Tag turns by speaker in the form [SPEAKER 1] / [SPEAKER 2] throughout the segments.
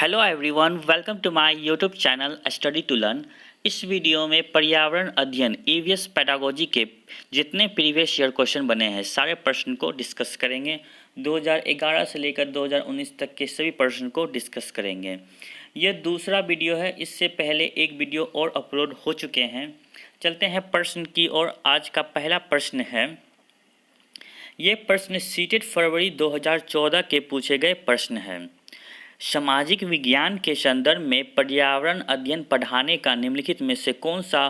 [SPEAKER 1] Hello everyone, welcome to my YouTube channel study to learn. इस video में पर्यावरण अध्ययन ईवीएस पेडागोजी के जितने प्रीवियस ईयर क्वेश्चन बने हैं सारे प्रश्न को डिस्कस करेंगे। 2011 से लेकर 2019 तक के सभी प्रश्न को डिस्कस करेंगे। ये दूसरा वीडियो है, इससे पहले एक वीडियो और अपलोड हो चुके हैं। चलते हैं प्रश्न की ओर। आज का पहला प्रश्न है, ये प्रश्न सीटेट फरवरी 2014 के पूछे गए प्रश्न है। सामाजिक विज्ञान के संदर्भ में पर्यावरण अध्ययन पढ़ाने का निम्नलिखित में से कौन सा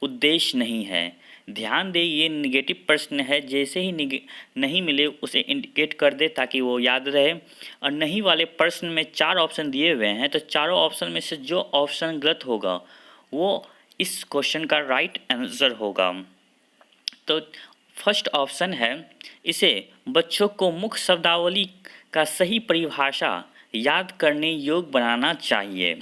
[SPEAKER 1] उद्देश्य नहीं है। ध्यान दें, ये निगेटिव प्रश्न है। जैसे ही नहीं मिले उसे इंडिकेट कर दे ताकि वो याद रहे। और नहीं वाले प्रश्न में 4 ऑप्शन दिए हुए हैं, तो चारों ऑप्शन में से जो ऑप्शन गलत होगा वो इस क्वेश्चन का राइट आंसर होगा। तो फर्स्ट ऑप्शन है, इसे बच्चों को मुख्य शब्दावली का सही परिभाषा याद करने योग्य बनाना चाहिए।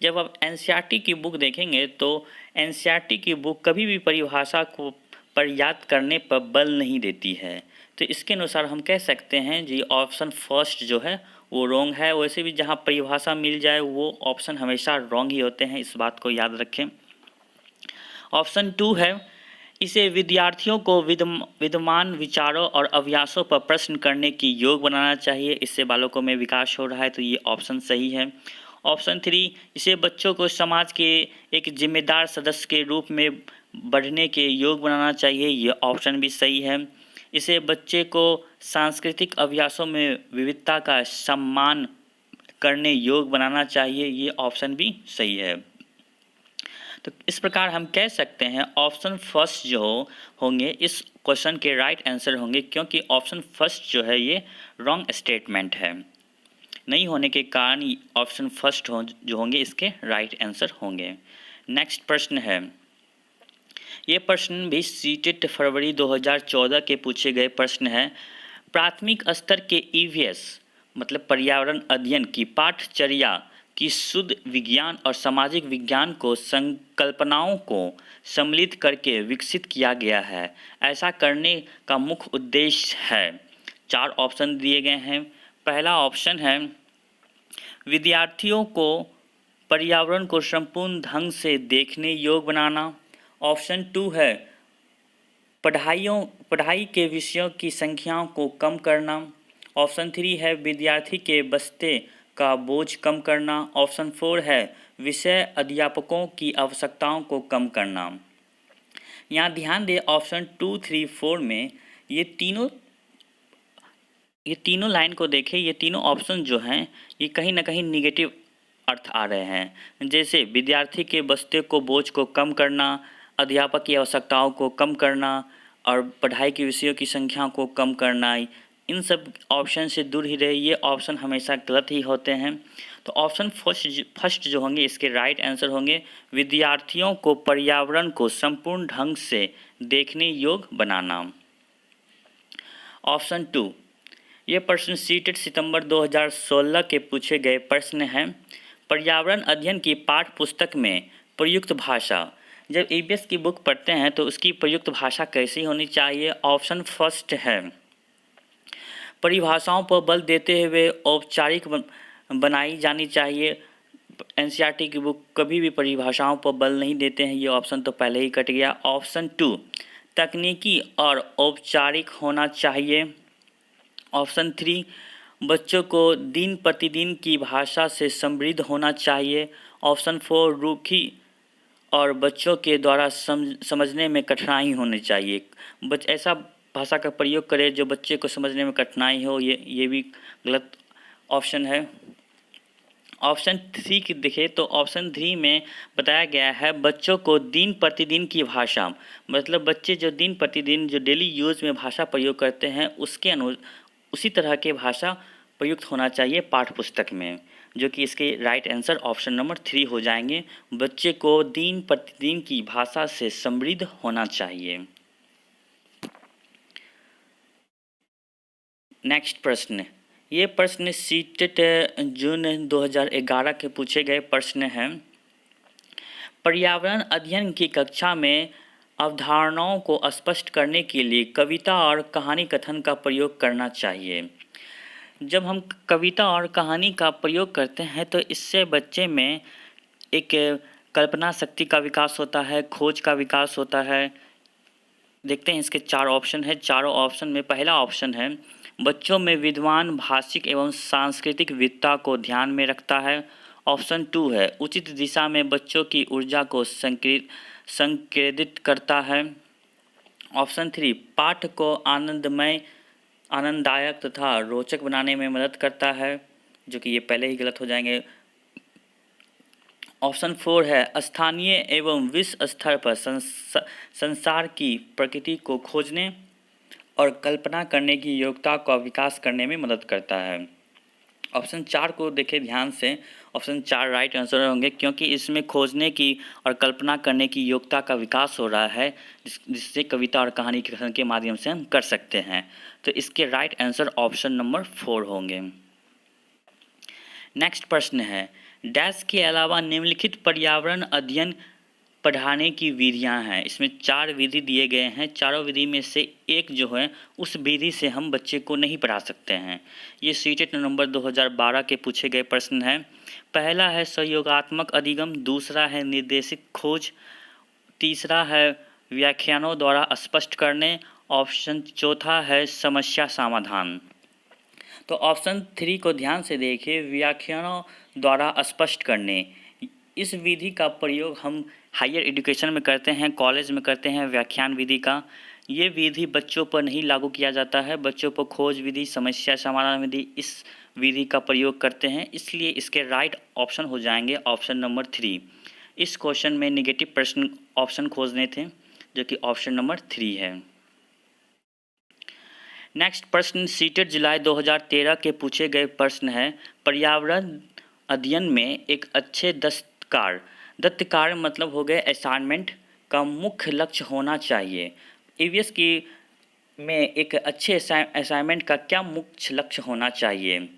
[SPEAKER 1] जब आप एनसीईआरटी की बुक देखेंगे तो एनसीईआरटी की बुक कभी भी परिभाषा को पर याद करने पर बल नहीं देती है। तो इसके अनुसार हम कह सकते हैं जी ऑप्शन फर्स्ट जो है वो रॉन्ग है। वैसे भी जहाँ परिभाषा मिल जाए वो ऑप्शन हमेशा रॉन्ग ही होते हैं, इस बात को याद रखें। ऑप्शन 2 है, इसे विद्यार्थियों को विद्यमान विचारों और अभ्यासों पर प्रश्न करने की योग्य बनाना चाहिए। इससे बालकों में विकास हो रहा है, तो ये ऑप्शन सही है। ऑप्शन 3, इसे बच्चों को समाज के एक जिम्मेदार सदस्य के रूप में बढ़ने के योग्य बनाना चाहिए। ये ऑप्शन भी सही है। इसे बच्चे को सांस्कृतिक अभ्यासों में विविधता का सम्मान करने योग्य बनाना चाहिए। ये ऑप्शन भी सही है। तो इस प्रकार हम कह सकते हैं ऑप्शन फर्स्ट जो होंगे इस क्वेश्चन के राइट आंसर होंगे, क्योंकि ऑप्शन फर्स्ट जो है ये रॉन्ग स्टेटमेंट है। नहीं होने के कारण ऑप्शन फर्स्ट जो होंगे इसके राइट आंसर होंगे। नेक्स्ट प्रश्न है, ये प्रश्न भी सीटेट फरवरी 2014 के पूछे गए प्रश्न है। प्राथमिक स्तर के ईवीएस मतलब पर्यावरण अध्ययन की पाठचर्या की शुद्ध विज्ञान और सामाजिक विज्ञान को संकल्पनाओं को सम्मिलित करके विकसित किया गया है। ऐसा करने का मुख्य उद्देश्य है। 4 ऑप्शन दिए गए हैं। पहला ऑप्शन है, विद्यार्थियों को पर्यावरण को संपूर्ण ढंग से देखने योग्य बनाना। ऑप्शन 2 है, पढ़ाई के विषयों की संख्याओं को कम करना। ऑप्शन 3 है, विद्यार्थी के बस्ते का बोझ कम करना। ऑप्शन 4 है, विषय अध्यापकों की आवश्यकताओं को कम करना। यहाँ ध्यान दें, ऑप्शन 2, 3, 4 में ये तीनों लाइन को देखें। ये तीनों ऑप्शन जो हैं ये कहीं ना कहीं निगेटिव अर्थ आ रहे हैं। जैसे विद्यार्थी के बस्ते को बोझ को कम करना, अध्यापक की आवश्यकताओं को कम करना और पढ़ाई के विषयों की संख्या को कम करना। इन सब ऑप्शन से दूर ही रहे, ये ऑप्शन हमेशा गलत ही होते हैं। तो ऑप्शन फर्स्ट जो होंगे इसके राइट आंसर होंगे, विद्यार्थियों को पर्यावरण को संपूर्ण ढंग से देखने योग्य बनाना। ऑप्शन 2, ये प्रश्न सीटेट सितंबर 2016 के पूछे गए प्रश्न हैं। पर्यावरण अध्ययन की पाठ्य पुस्तक में प्रयुक्त भाषा, जब ईवीएस की बुक पढ़ते हैं तो उसकी प्रयुक्त भाषा कैसी होनी चाहिए। ऑप्शन फर्स्ट है, परिभाषाओं पर बल देते हुए औपचारिक बनाई जानी चाहिए। एनसीईआरटी की बुक कभी भी परिभाषाओं पर बल नहीं देते हैं, ये ऑप्शन तो पहले ही कट गया। ऑप्शन 2, तकनीकी और औपचारिक होना चाहिए। ऑप्शन 3, बच्चों को दिन प्रतिदिन की भाषा से समृद्ध होना चाहिए। ऑप्शन 4, रूखी और बच्चों के द्वारा समझने में कठिनाई होनी चाहिए। ऐसा भाषा का प्रयोग करें जो बच्चे को समझने में कठिनाई हो, ये भी गलत ऑप्शन है। ऑप्शन 3 की देखें तो ऑप्शन 3 में बताया गया है बच्चों को दिन प्रतिदिन की भाषा, मतलब बच्चे जो दिन प्रतिदिन जो डेली यूज़ में भाषा प्रयोग करते हैं उसके उसी तरह के भाषा प्रयुक्त होना चाहिए पाठ्य पुस्तक में, जो कि इसके राइट आंसर ऑप्शन नंबर 3 हो जाएंगे। बच्चे को दिन प्रतिदिन की भाषा से समृद्ध होना चाहिए। नेक्स्ट प्रश्न, ये प्रश्न सीटेट जून 2011 के पूछे गए प्रश्न हैं। पर्यावरण अध्ययन की कक्षा में अवधारणाओं को स्पष्ट करने के लिए कविता और कहानी कथन का प्रयोग करना चाहिए। जब हम कविता और कहानी का प्रयोग करते हैं तो इससे बच्चे में एक कल्पना शक्ति का विकास होता है, खोज का विकास होता है। देखते हैं इसके 4 ऑप्शन हैं। चारों ऑप्शन में पहला ऑप्शन है बच्चों में विद्वान, भाषिक एवं सांस्कृतिक विविधता को ध्यान में रखता है। ऑप्शन 2 है उचित दिशा में बच्चों की ऊर्जा को संकेंद्रित करता है। ऑप्शन 3 पाठ को आनंददायक तथा रोचक बनाने में मदद करता है, जो कि ये पहले ही गलत हो जाएंगे। ऑप्शन 4 है स्थानीय एवं विश्व स्तर पर संसार की प्रकृति को खोजने और कल्पना करने की योग्यता का विकास करने में मदद करता है। ऑप्शन 4 को देखें ध्यान से, ऑप्शन 4 राइट आंसर होंगे, क्योंकि इसमें खोजने की और कल्पना करने की योग्यता का विकास हो रहा है, जिससे कविता और कहानी के कथन के माध्यम से हम कर सकते हैं। तो इसके राइट आंसर ऑप्शन नंबर 4 होंगे। नेक्स्ट प्रश्न है डैश के अलावा निम्नलिखित पर्यावरण अध्ययन पढ़ाने की विधियां हैं। इसमें 4 विधि दिए गए हैं। चारों विधि में से एक जो है उस विधि से हम बच्चे को नहीं पढ़ा सकते हैं। ये सीटेट नवंबर 2012 के पूछे गए प्रश्न हैं। पहला है सहयोगात्मक अधिगम, दूसरा है निर्देशित खोज, तीसरा है व्याख्यानों द्वारा स्पष्ट करने, ऑप्शन चौथा है समस्या समाधान। तो ऑप्शन 3 को ध्यान से देखिए, व्याख्यानों द्वारा स्पष्ट करने। इस विधि का प्रयोग हम हायर एजुकेशन में करते हैं, कॉलेज में करते हैं व्याख्यान विधि का। ये विधि बच्चों पर नहीं लागू किया जाता है। बच्चों पर खोज विधि, समस्या समाधान विधि, इस विधि का प्रयोग करते हैं। इसलिए इसके राइट ऑप्शन हो जाएंगे ऑप्शन नंबर 3। इस क्वेश्चन में नेगेटिव प्रश्न ऑप्शन खोजने थे, जो कि ऑप्शन नंबर 3 है। नेक्स्ट प्रश्न सीटेट जुलाई 2013 के पूछे गए प्रश्न है पर्यावरण अध्ययन में एक अच्छे दस्तकार मतलब हो गए असाइनमेंट का मुख्य लक्ष्य होना चाहिए। ईवीएस की में एक अच्छे असाइनमेंट का क्या मुख्य लक्ष्य होना चाहिए?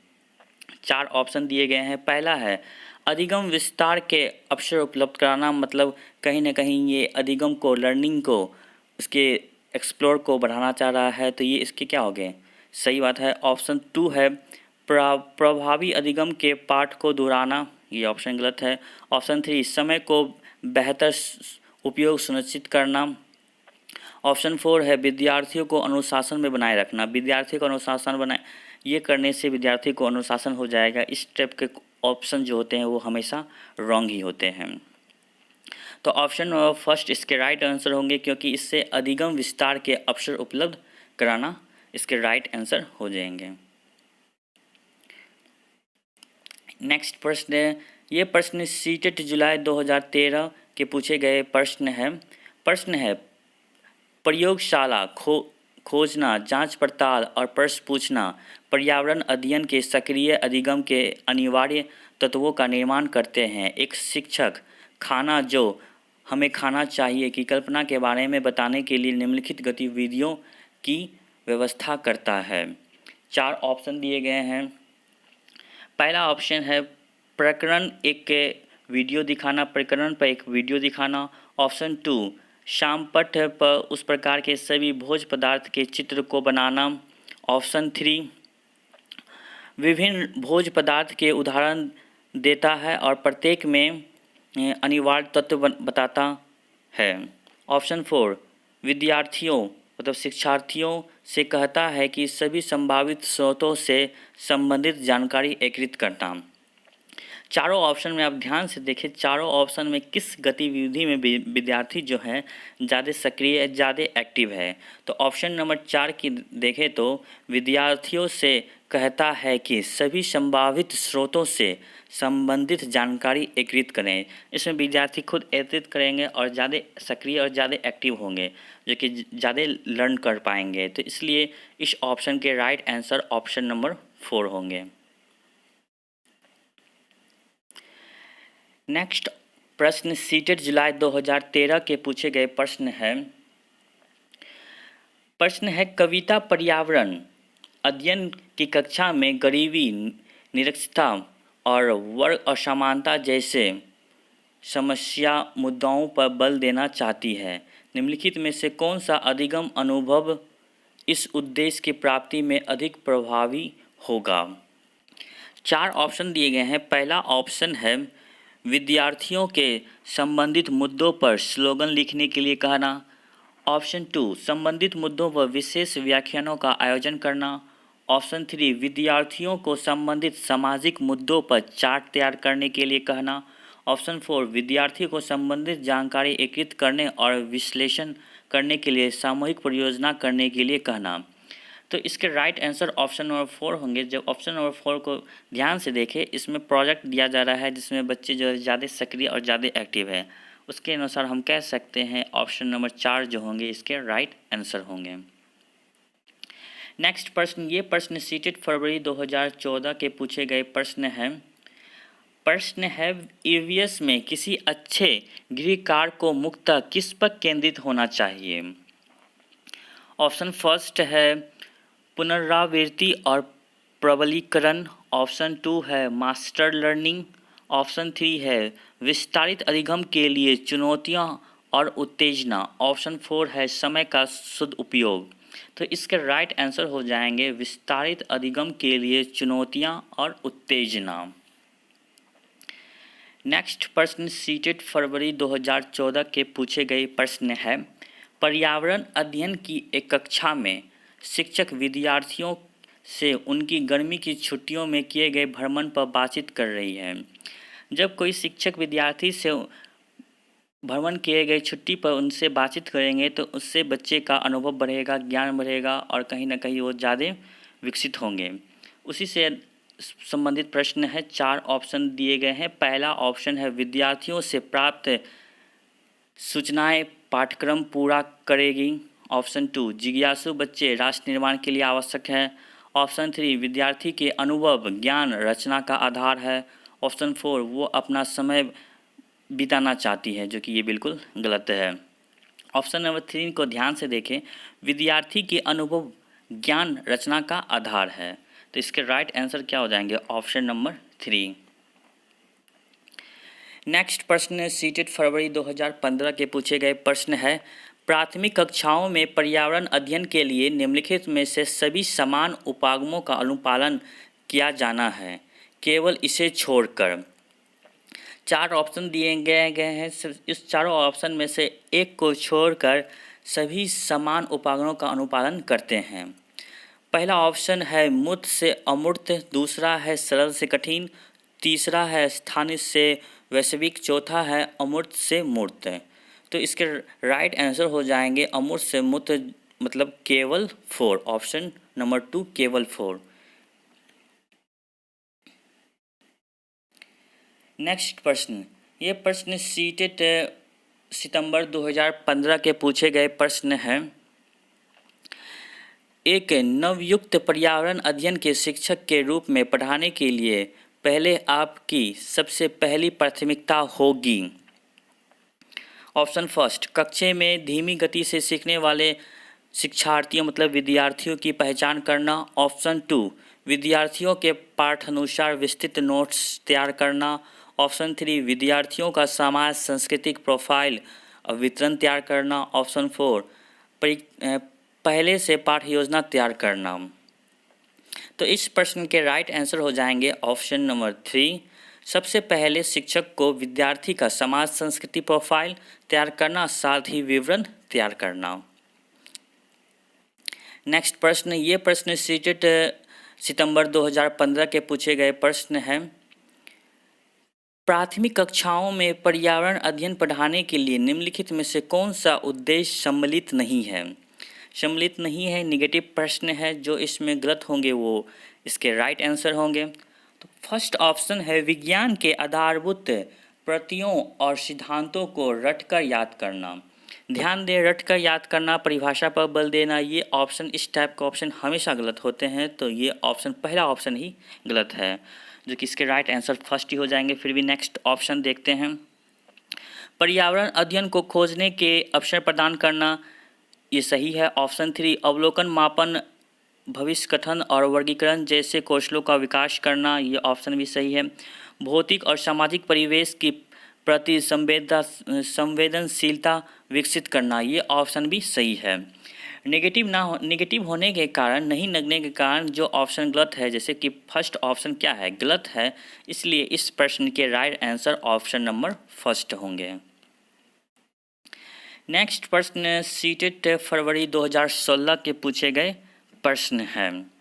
[SPEAKER 1] 4 ऑप्शन दिए गए हैं। पहला है अधिगम विस्तार के अवसर उपलब्ध कराना, मतलब कहीं ना कहीं ये अधिगम को, लर्निंग को, उसके एक्सप्लोर को बढ़ाना चाह रहा है, तो ये इसके क्या हो गए? सही बात है। ऑप्शन 2 है प्रभावी अधिगम के पाठ को दोहराना, ये ऑप्शन गलत है। ऑप्शन 3 समय को बेहतर उपयोग सुनिश्चित करना। ऑप्शन 4 है विद्यार्थियों को अनुशासन में बनाए रखना। विद्यार्थी को अनुशासन बनाए, ये करने से विद्यार्थी को अनुशासन हो जाएगा। इस टाइप के ऑप्शन जो होते हैं वो हमेशा रॉन्ग ही होते हैं। तो ऑप्शन फर्स्ट इसके राइट आंसर होंगे, क्योंकि इससे अधिगम विस्तार के अवसर उपलब्ध कराना इसके राइट आंसर हो जाएंगे। नेक्स्ट प्रश्न है, ये प्रश्न सीटेट जुलाई 2013 के पूछे गए प्रश्न है प्रयोगशाला खोजना, जांच पड़ताल और प्रश्न पूछना पर्यावरण अध्ययन के सक्रिय अधिगम के अनिवार्य तत्वों का निर्माण करते हैं। एक शिक्षक खाना जो हमें खाना चाहिए की कल्पना के बारे में बताने के लिए निम्नलिखित गतिविधियों की व्यवस्था करता है। 4 ऑप्शन दिए गए हैं। पहला ऑप्शन है प्रकरण एक के वीडियो दिखाना, प्रकरण पर एक वीडियो दिखाना। ऑप्शन 2 शाम पट पर उस प्रकार के सभी भोज्य पदार्थ के चित्र को बनाना। ऑप्शन 3 विभिन्न भोज्य पदार्थ के उदाहरण देता है और प्रत्येक में अनिवार्य तत्व बताता है। ऑप्शन 4 विद्यार्थियों मतलब शिक्षार्थियों से कहता है कि सभी संभावित स्रोतों से संबंधित जानकारी एकत्रित करना। चारों ऑप्शन में आप ध्यान से देखें, चारों ऑप्शन में किस गतिविधि में विद्यार्थी जो है ज़्यादा सक्रिय, ज़्यादा एक्टिव है। तो ऑप्शन नंबर 4 की देखें तो विद्यार्थियों से कहता है कि सभी संभावित स्रोतों से संबंधित जानकारी एकत्रित करें। इसमें विद्यार्थी खुद एकत्रित करेंगे और ज़्यादा सक्रिय और ज़्यादा एक्टिव होंगे, जो कि ज़्यादा लर्न कर पाएंगे। तो इसलिए इस ऑप्शन के राइट आंसर ऑप्शन नंबर 4 होंगे। नेक्स्ट प्रश्न सीटेट जुलाई 2013 के पूछे गए प्रश्न है कविता पर्यावरण अध्ययन की कक्षा में गरीबी, निरक्षरता और वर्ग असमानता जैसे समस्या मुद्दाओं पर बल देना चाहती है। निम्नलिखित में से कौन सा अधिगम अनुभव इस उद्देश्य की प्राप्ति में अधिक प्रभावी होगा। 4 ऑप्शन दिए गए हैं। पहला ऑप्शन है विद्यार्थियों के संबंधित मुद्दों पर स्लोगन लिखने के लिए कहना। ऑप्शन 2 संबंधित मुद्दों पर विशेष व्याख्यानों का आयोजन करना। ऑप्शन 3 विद्यार्थियों को संबंधित सामाजिक मुद्दों पर चार्ट तैयार करने के लिए कहना। ऑप्शन 4 विद्यार्थी को संबंधित जानकारी एकत्रित करने और विश्लेषण करने के लिए सामूहिक परियोजना करने के लिए कहना। तो इसके राइट आंसर ऑप्शन नंबर 4 होंगे। जब ऑप्शन नंबर 4 को ध्यान से देखें, इसमें प्रोजेक्ट दिया जा रहा है जिसमें बच्चे जो है ज़्यादा सक्रिय और ज़्यादा एक्टिव है, उसके अनुसार हम कह सकते हैं ऑप्शन नंबर 4 जो होंगे इसके राइट आंसर होंगे। नेक्स्ट प्रश्न, ये प्रश्न सीटेड फरवरी 2014 के पूछे गए प्रश्न है ईवीएस में किसी अच्छे गृहकार को मुख्यतः किस पर केंद्रित होना चाहिए। ऑप्शन फर्स्ट है पुनरावृत्ति और प्रबलीकरण। ऑप्शन 2 है मास्टर लर्निंग। ऑप्शन 3 है विस्तारित अधिगम के लिए चुनौतियां और उत्तेजना। ऑप्शन 4 है समय का सदुपयोग। तो इसके राइट आंसर हो जाएंगे विस्तारित अधिगम के लिए चुनौतियां और उत्तेजना। नेक्स्ट प्रश्न सीटेड फरवरी 2014 के पूछे गए प्रश्न है पर्यावरण अध्ययन की एक कक्षा में शिक्षक विद्यार्थियों से उनकी गर्मी की छुट्टियों में किए गए भ्रमण पर बातचीत कर रही है। जब कोई शिक्षक विद्यार्थी से भ्रमण किए गए छुट्टी पर उनसे बातचीत करेंगे तो उससे बच्चे का अनुभव बढ़ेगा, ज्ञान बढ़ेगा और कहीं ना कहीं वो ज़्यादा विकसित होंगे। उसी से संबंधित प्रश्न है। 4 ऑप्शन दिए गए हैं। पहला ऑप्शन है विद्यार्थियों से प्राप्त सूचनाएं पाठ्यक्रम पूरा करेगी। ऑप्शन 2 जिज्ञासु बच्चे राष्ट्र निर्माण के लिए आवश्यक है। ऑप्शन 3 विद्यार्थी के अनुभव ज्ञान रचना का आधार है। ऑप्शन 4 वो अपना समय बिताना चाहती है, जो कि ये बिल्कुल गलत है। ऑप्शन नंबर 3 को ध्यान से देखें, विद्यार्थी के अनुभव ज्ञान रचना का आधार है। तो इसके राइट आंसर क्या हो जाएंगे ऑप्शन नंबर 3। नेक्स्ट प्रश्न सीटेड फरवरी 2015 के पूछे गए प्रश्न है प्राथमिक कक्षाओं में पर्यावरण अध्ययन के लिए निम्नलिखित में से सभी समान उपागमों का अनुपालन किया जाना है केवल इसे छोड़कर। 4 ऑप्शन दिए गए हैं। इस चारों ऑप्शन में से एक को छोड़कर सभी समान उपागमों का अनुपालन करते हैं। पहला ऑप्शन है मूर्त से अमूर्त, दूसरा है सरल से कठिन, तीसरा है स्थानीय से वैश्विक, चौथा है अमूर्त से मूर्त। तो इसके राइट आंसर हो जाएंगे अमूर्त से मूर्त मतलब केवल 4, ऑप्शन नंबर 2 केवल 4। नेक्स्ट प्रश्न, ये प्रश्न सीटेड सितंबर 2015 के पूछे गए प्रश्न हैं। एक नवयुक्त पर्यावरण अध्ययन के शिक्षक के रूप में पढ़ाने के लिए पहले आपकी सबसे पहली प्राथमिकता होगी। ऑप्शन फर्स्ट कक्षा में धीमी गति से सीखने वाले शिक्षार्थियों मतलब विद्यार्थियों की पहचान करना। ऑप्शन 2 विद्यार्थियों के पाठानुसार विस्तृत नोट्स तैयार करना। ऑप्शन 3 विद्यार्थियों का समाज सांस्कृतिक प्रोफाइल वितरण तैयार करना। ऑप्शन 4 पहले से पाठ योजना तैयार करना। तो इस प्रश्न के राइट आंसर हो जाएंगे ऑप्शन नंबर 3, सबसे पहले शिक्षक को विद्यार्थी का समाज संस्कृति प्रोफाइल तैयार करना, साथ ही विवरण तैयार करना। नेक्स्ट प्रश्न, ये प्रश्न सीटेड सितंबर 2015 के पूछे गए प्रश्न हैं। प्राथमिक कक्षाओं में पर्यावरण अध्ययन पढ़ाने के लिए निम्नलिखित में से कौन सा उद्देश्य सम्मिलित नहीं है। सम्मिलित नहीं है निगेटिव प्रश्न है, जो इसमें गलत होंगे वो इसके राइट आंसर होंगे। तो फर्स्ट ऑप्शन है विज्ञान के आधारभूत प्रतियों और सिद्धांतों को रटकर याद करना। ध्यान दें, रटकर याद करना, परिभाषा पर बल देना, ये ऑप्शन इस टाइप के ऑप्शन हमेशा गलत होते हैं। तो ये ऑप्शन पहला ऑप्शन ही गलत है, जो कि इसके राइट आंसर फर्स्ट ही हो जाएंगे। फिर भी नेक्स्ट ऑप्शन देखते हैं। पर्यावरण अध्ययन को खोजने के अवसर प्रदान करना, ये सही है। ऑप्शन 3 अवलोकन मापन भविष्य कथन और वर्गीकरण जैसे कौशलों का विकास करना, ये ऑप्शन भी सही है। भौतिक और सामाजिक परिवेश की प्रति संवेदनशीलता विकसित करना, ये ऑप्शन भी सही है। नेगेटिव होने के कारण, नहीं लगने के कारण जो ऑप्शन गलत है, जैसे कि फर्स्ट ऑप्शन क्या है, गलत है, इसलिए इस प्रश्न के right answer option number first होंगे। नेक्स्ट प्रश्न सीटेट फरवरी 2016 के पूछे गए प्रश्न है।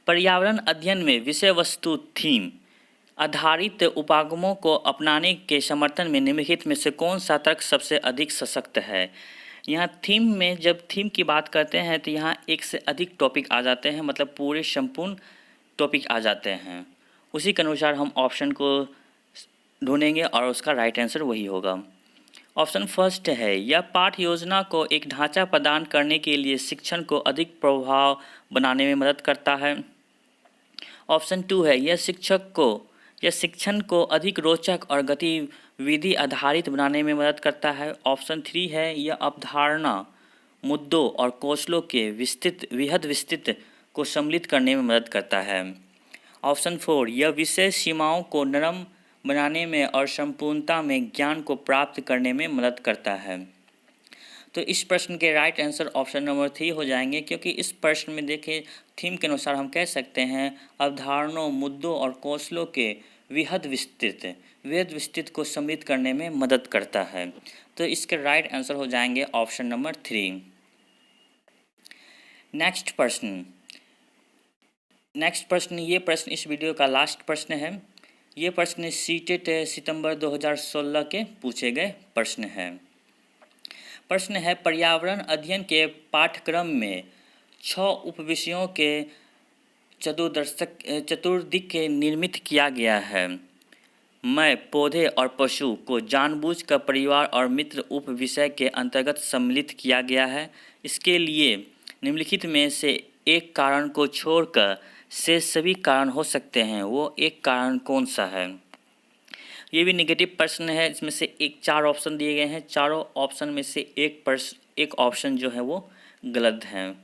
[SPEAKER 1] पर्यावरण अध्ययन में विषय वस्तु थीम आधारित उपागमों को अपनाने के समर्थन में निम्नलिखित में से कौन सा तर्क सबसे अधिक सशक्त है। यहाँ थीम में जब थीम की बात करते हैं तो यहाँ एक से अधिक टॉपिक आ जाते हैं, मतलब पूरे संपूर्ण टॉपिक आ जाते हैं। उसी के अनुसार हम ऑप्शन को ढूंढेंगे और उसका राइट आंसर वही होगा। ऑप्शन फर्स्ट है, यह पाठ योजना को एक ढांचा प्रदान करने के लिए शिक्षण को अधिक प्रभाव बनाने में मदद करता है। ऑप्शन टू है, यह शिक्षण को अधिक रोचक और गतिविधि आधारित बनाने में मदद करता है। ऑप्शन थ्री है, यह अवधारणा, मुद्दों और कौशलों के विस्तृत को सम्मिलित करने में मदद करता है। ऑप्शन फोर, यह विषय सीमाओं को नरम बनाने में और संपूर्णता में ज्ञान को प्राप्त करने में मदद करता है। तो इस प्रश्न के राइट आंसर ऑप्शन नंबर 3 हो जाएंगे, क्योंकि इस प्रश्न में देखिए थीम के अनुसार हम कह सकते हैं अवधारणाओं, मुद्दों और कौशलों के वृहद विस्तृत को सम्मिलित करने में मदद करता है। तो इसके राइट आंसर हो जाएंगे ऑप्शन नंबर 3। नेक्स्ट प्रश्न, ये प्रश्न इस वीडियो का लास्ट प्रश्न है। ये प्रश्न सीटेट सितंबर 2016 के पूछे गए प्रश्न है। प्रश्न है, पर्यावरण अध्ययन के पाठ्यक्रम में 6 उपविषयों के चतुर्दिक निर्मित किया गया है। मैं, पौधे और पशु को जानबूझकर परिवार और मित्र उप विषय के अंतर्गत सम्मिलित किया गया है। इसके लिए निम्नलिखित में से एक कारण को छोड़कर से सभी कारण हो सकते हैं, वो एक कारण कौन सा है। ये भी नेगेटिव प्रश्न है। इसमें से 4 ऑप्शन दिए गए हैं, चारों ऑप्शन में से एक ऑप्शन जो है वो गलत है।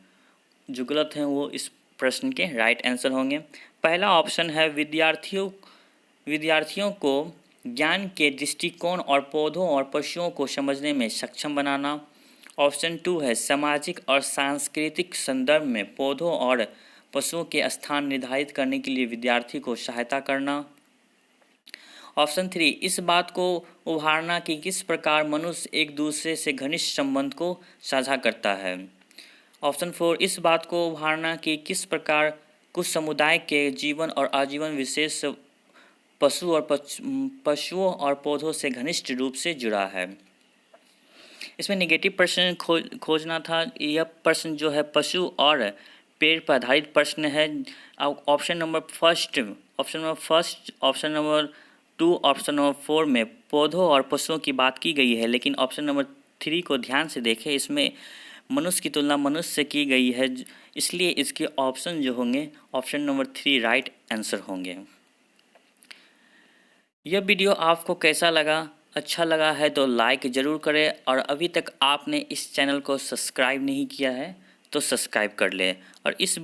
[SPEAKER 1] जो गलत हैं वो इस प्रश्न के राइट आंसर होंगे। पहला ऑप्शन है, विद्यार्थियों को ज्ञान के दृष्टिकोण और पौधों और पशुओं को समझने में सक्षम बनाना। ऑप्शन 2 है, सामाजिक और सांस्कृतिक संदर्भ में पौधों और पशुओं के स्थान निर्धारित करने के लिए विद्यार्थी को सहायता करना। ऑप्शन 3, इस बात को उभारना कि किस प्रकार मनुष्य एक दूसरे से घनिष्ठ संबंध को साझा करता है। ऑप्शन 4, इस बात को उभारना कि किस प्रकार कुछ समुदाय के जीवन और आजीवन विशेष पशुओं और पौधों से घनिष्ठ रूप से जुड़ा है। इसमें नेगेटिव प्रश्न खोजना था। यह प्रश्न जो है पशु और पेड़ पर आधारित प्रश्न है। Option number 2, option number 2, option number 4 में पौधों और पशुओं की बात की गई है, लेकिन ऑप्शन नंबर 3 को ध्यान से देखें, इसमें मनुष्य की तुलना मनुष्य से की गई है, इसलिए इसके ऑप्शन जो होंगे ऑप्शन नंबर 3 राइट आंसर होंगे। यह वीडियो आपको कैसा लगा? अच्छा लगा है तो लाइक ज़रूर करें, और अभी तक आपने इस चैनल को सब्सक्राइब नहीं किया है तो सब्सक्राइब कर लें। और इस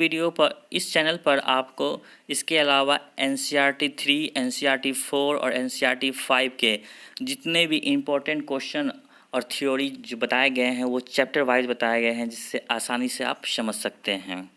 [SPEAKER 1] चैनल पर आपको इसके अलावा NCERT 3, NCERT 4 और NCERT 5 के जितने भी इम्पोर्टेंट क्वेश्चन और थ्योरी जो बताए गए हैं वो चैप्टर वाइज बताए गए हैं, जिससे आसानी से आप समझ सकते हैं।